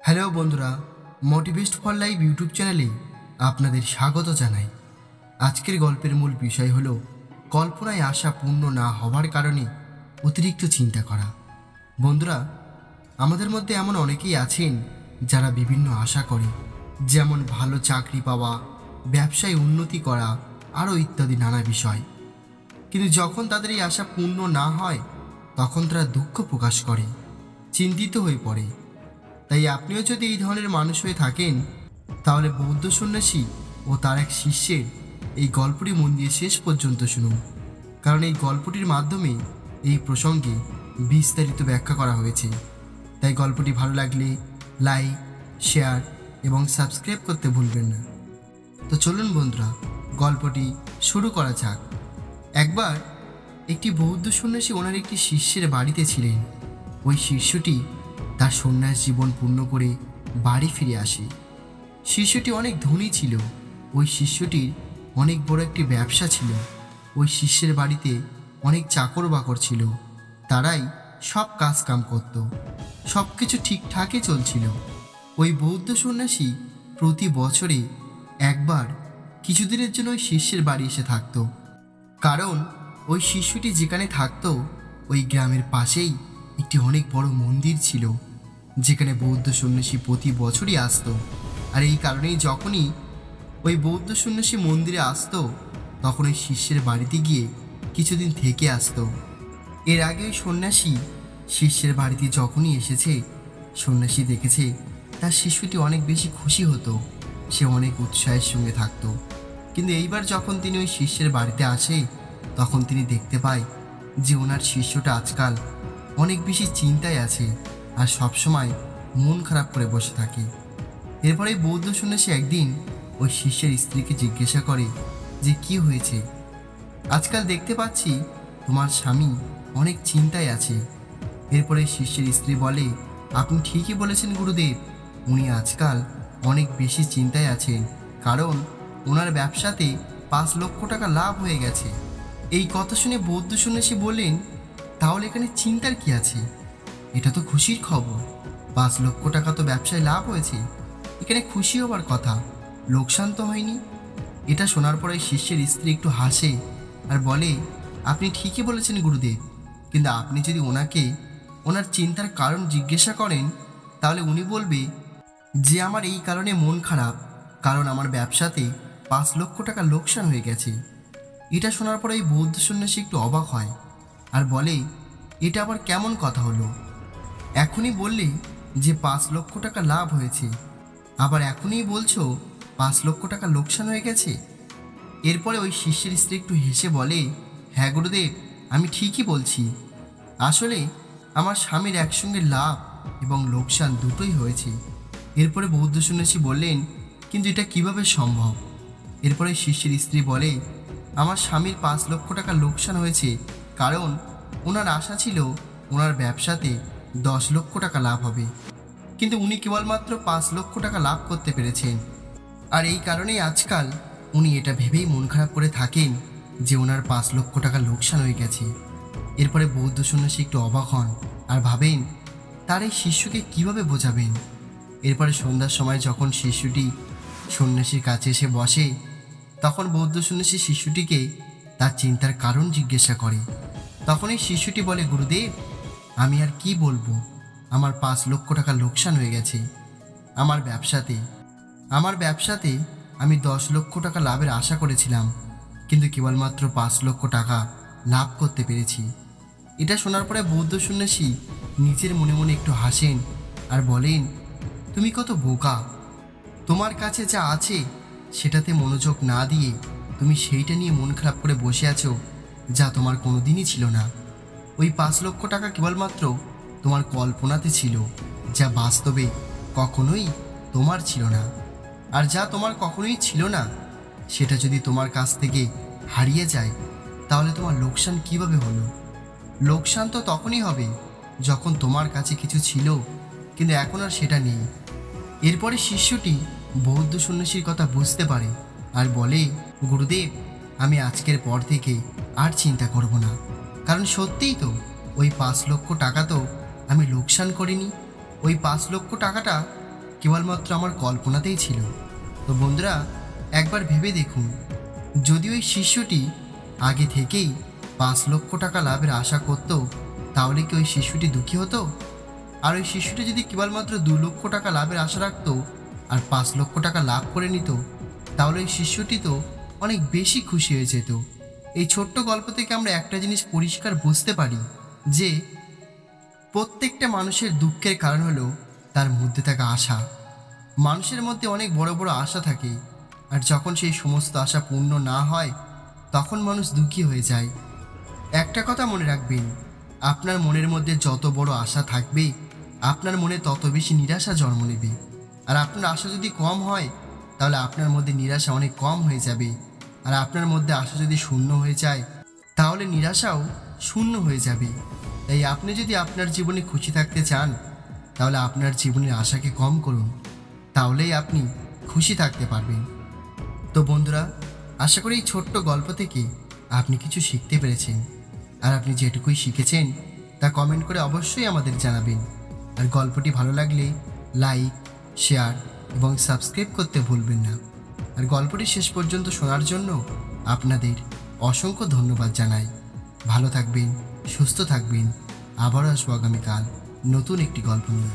Hello বন্ধুরা, মোটিভেস্ট for life YouTube চ্যানেলে আপনাদের স্বাগত জানাই। আজকের গল্পের মূল বিষয় হলো কল্পনায় আশা পূর্ণ না হওয়ার কারণে অতিরিক্ত চিন্তা করা। বন্ধুরা, আমাদের মধ্যে এমন অনেকেই আছেন যারা বিভিন্ন আশা করে, যেমন ভালো চাকরি পাওয়া, ব্যবসায় উন্নতি করা, আরও ইত্যাদি নানা বিষয়। কিন্তু যখন তাদের এই আশা পূর্ণ না হয় তখন তারা দুঃখ প্রকাশ করে, চিন্তিত হয়ে পড়ে। তাই আপনিও যদি এই ধরনের মানুষ হয়ে থাকেন তাহলে বৌদ্ধ সন্ন্যাসী ও তার এক শিষ্যের এই গল্পটি মন দিয়ে শেষ পর্যন্ত শুনুন, কারণ এই গল্পটির মাধ্যমে এই প্রসঙ্গে বিস্তারিত ব্যাখ্যা করা হয়েছে। তাই গল্পটি ভালো লাগলে লাইক, শেয়ার এবং সাবস্ক্রাইব করতে ভুলবেন না। তো চলুন বন্ধুরা, গল্পটি শুরু করা যাক। একবার একটি বৌদ্ধ সন্ন্যাসী ওনার একটি শিষ্যের বাড়িতে ছিলেন। ওই শিষ্যটি তার সন্ন্যাস জীবন পূর্ণ করে বাড়ি ফিরে আসে। শিষ্যটি অনেক ধনী ছিল। ওই শিষ্যটির অনেক বড় একটি ব্যবসা ছিল। ওই শিষ্যের বাড়িতে অনেক চাকর বাকর ছিল, তারাই সব কাজ কাম করত। সব কিছু ঠিকঠাকই চলছিল। ওই বৌদ্ধ সন্ন্যাসী প্রতি বছরে একবার কিছুদিনের জন্য ওই শিষ্যের বাড়ি এসে থাকতো, কারণ ওই শিষ্যটি যেখানে থাকতো ওই গ্রামের পাশেই একটি অনেক বড় মন্দির ছিল, যেখানে বৌদ্ধ সন্ন্যাসী প্রতি বছরই আসতো। আর এই কারণেই যখনই ওই বৌদ্ধ সন্ন্যাসী মন্দিরে আসতো তখন ওই শিষ্যের বাড়িতে গিয়ে কিছুদিন থেকে আসতো। এর আগে ওই সন্ন্যাসী শিষ্যের বাড়িতে যখনই এসেছে, সন্ন্যাসী দেখেছে তার শিষ্যটি অনেক বেশি খুশি হতো, সে অনেক উৎসাহের সঙ্গে থাকতো। কিন্তু এইবার যখন তিনি ওই শিষ্যের বাড়িতে আসে তখন তিনি দেখতে পায় যে ওনার শিষ্যটা আজকাল অনেক বেশি চিন্তায় আছে আর সবসময় মন খারাপ করে বসে থাকে। এরপরে বৌদ্ধ সন্ন্যাসী একদিন ওই শিষ্যের স্ত্রীকে জিজ্ঞাসা করে যে কি হয়েছে, আজকাল দেখতে পাচ্ছি তোমার স্বামী অনেক চিন্তায় আছে। এরপরে শিষ্যের স্ত্রী বলে, আপনি ঠিকই বলেছেন গুরুদেব, উনি আজকাল অনেক বেশি চিন্তায় আছেন, কারণ ওনার ব্যবসাতে 5 লক্ষ টাকা লাভ হয়ে গেছে। এই কথা শুনে বৌদ্ধ সন্ন্যাসী বললেন, তাহলে এখানে চিন্তার কি আছে? এটা তো খুশির খবর। 5 লক্ষ টাকা তো ব্যবসায় লাভ হয়েছে, এখানে খুশি হবার কথা, লোকসান তো হয়নি। এটা শোনার পরে শিষ্যের স্ত্রী একটু হাসে আর বলে, আপনি ঠিকই বলেছেন গুরুদেব, কিন্তু আপনি যদি ওনাকে ওনার চিন্তার কারণ জিজ্ঞাসা করেন তাহলে উনি বলবে যে আমার এই কারণে মন খারাপ, কারণ আমার ব্যবসাতে 5 লক্ষ টাকা লোকসান হয়ে গেছে। এটা শোনার পরে এই বৌদ্ধ সন্ন্যাসী একটু অবাক হয় আর বলে, এটা আবার কেমন কথা হলো? এখনই বললে যে 5 লক্ষ টাকা লাভ হয়েছে, আবার এখনই বলছো 5 লক্ষ টাকা লোকসান হয়ে গেছে। এরপরে ওই শিষ্যের স্ত্রী একটু হেসে বলে, হ্যাঁ গুরুদেব, আমি ঠিকই বলছি। আসলে আমার স্বামীর একসঙ্গে লাভ এবং লোকসান দুটোই হয়েছে। এরপরে বৌদ্ধ সন্ন্যাসী বললেন, কিন্তু এটা কিভাবে সম্ভব? এরপরে শিষ্যের স্ত্রী বলে, আমার স্বামীর 5 লক্ষ টাকা লোকসান হয়েছে কারণ ওনার আশা ছিল ওনার ব্যবসাতে 10 লক্ষ টাকা লাভ হবে, কিন্তু উনি কেবলমাত্র 5 লক্ষ টাকা লাভ করতে পেরেছেন। আর এই কারণেই আজকাল উনি এটা ভেবেই মন খারাপ করে থাকেন যে ওনার 5 লক্ষ টাকা লোকসান হয়ে গেছে। এরপরে বৌদ্ধ সন্ন্যাসী একটু অবাক হন আর ভাবেন তার এই শিষ্যকে কিভাবে বোঝাবেন। এরপরে সন্ধ্যার সময় যখন শিষ্যটি সন্ন্যাসীর কাছে এসে বসে তখন বৌদ্ধ সন্ন্যাসী শিষ্যটিকে তার চিন্তার কারণ জিজ্ঞাসা করে। তখন এই শিষ্যটি বলে, গুরুদেব, আমি আর কি বলবো, আমার 5 লক্ষ টাকা লোকসান হয়ে গেছে। আমার ব্যবসাতে আমি 10 লক্ষ টাকা লাভের আশা করেছিলাম, কিন্তু কেবলমাত্র 5 লক্ষ টাকা লাভ করতে পেরেছি। এটা শোনার পরে বৌদ্ধ সন্ন্যাসী নিজের মনে মনে একটু হাসেন আর বলেন, তুমি কত বোকা, তোমার কাছে যা আছে সেটাতে মনোযোগ না দিয়ে তুমি সেইটা নিয়ে মন খারাপ করে বসে আছো, যা তোমার কোনোদিনই ছিল না। ওই 5 লক্ষ টাকা কেবলমাত্র তোমার কল্পনাতে ছিল, যা বাস্তবে কখনোই তোমার ছিল না। আর যা তোমার কখনোই ছিল না সেটা যদি তোমার কাছ থেকে হারিয়ে যায় তাহলে তোমার লোকসান কিভাবে হলো? লোকসান তো তখনই হবে যখন তোমার কাছে কিছু ছিল কিন্তু এখন আর সেটা নেই। এরপরে শিষ্যটি বৌদ্ধ সন্ন্যাসীর কথা বুঝতে পারে আর বলে, গুরুদেব, আমি আজকের পর থেকে আর চিন্তা করব না, কারণ সত্যিই তো ওই 5 লক্ষ টাকা তো আমি লোকসান করিনি। ওই 5 লক্ষ টাকাটা কেবলমাত্র আমার কল্পনাতেই ছিল। তো বন্ধুরা, একবার ভেবে দেখুন, যদি ওই শিষ্যটি আগে থেকেই 5 লক্ষ টাকা লাভের আশা করত, তাহলে কি ওই শিশুটি দুঃখী হতো? আর ওই শিশুটি যদি কেবলমাত্র 2 লক্ষ টাকা লাভের আশা রাখতো আর 5 লক্ষ টাকা লাভ করে নিত, তাহলে ওই শিষ্যটি তো অনেক বেশি খুশি হয়ে যেত। এই ছোট্ট গল্প থেকে আমরা একটা জিনিস পরিষ্কার বুঝতে পারি যে প্রত্যেকটা মানুষের দুঃখের কারণ হলো তার মধ্যে থাকা আশা। মানুষের মধ্যে অনেক বড় বড় আশা থাকে, আর যখন সেই সমস্ত আশা পূর্ণ না হয় তখন মানুষ দুঃখী হয়ে যায়। একটা কথা মনে রাখবেন, আপনার মনের মধ্যে যত বড় আশা থাকবে আপনার মনে তত বেশি নিরাশা জন্ম নেবে। আর আপনার আশা যদি কম হয় তাহলে আপনার মধ্যে নিরাশা অনেক কম হয়ে যাবে। আর আপনার মধ্যে আশা যদি শূন্য হয়ে যায় তাহলে নিরাশাও শূন্য হয়ে যাবে। তাই আপনি যদি আপনার জীবনে খুশি থাকতে চান তাহলে আপনার জীবনের আশাকে কম করুন, তাহলেই আপনি খুশি থাকতে পারবেন। তো বন্ধুরা, আশা করি এই ছোট্ট গল্প থেকে আপনি কিছু শিখতে পেরেছেন। আর আপনি যেটুকুই শিখেছেন তা কমেন্ট করে অবশ্যই আমাদের জানাবেন। আর গল্পটি ভালো লাগলে লাইক, শেয়ার এবং সাবস্ক্রাইব করতে ভুলবেন না। আর গল্পটি শেষ পর্যন্ত শোনার জন্য আপনাদের অসংখ্য ধন্যবাদ জানাই। ভালো থাকবেন, সুস্থ থাকবেন। আবারও আসবো আগামীকাল নতুন একটি গল্প নিয়ে।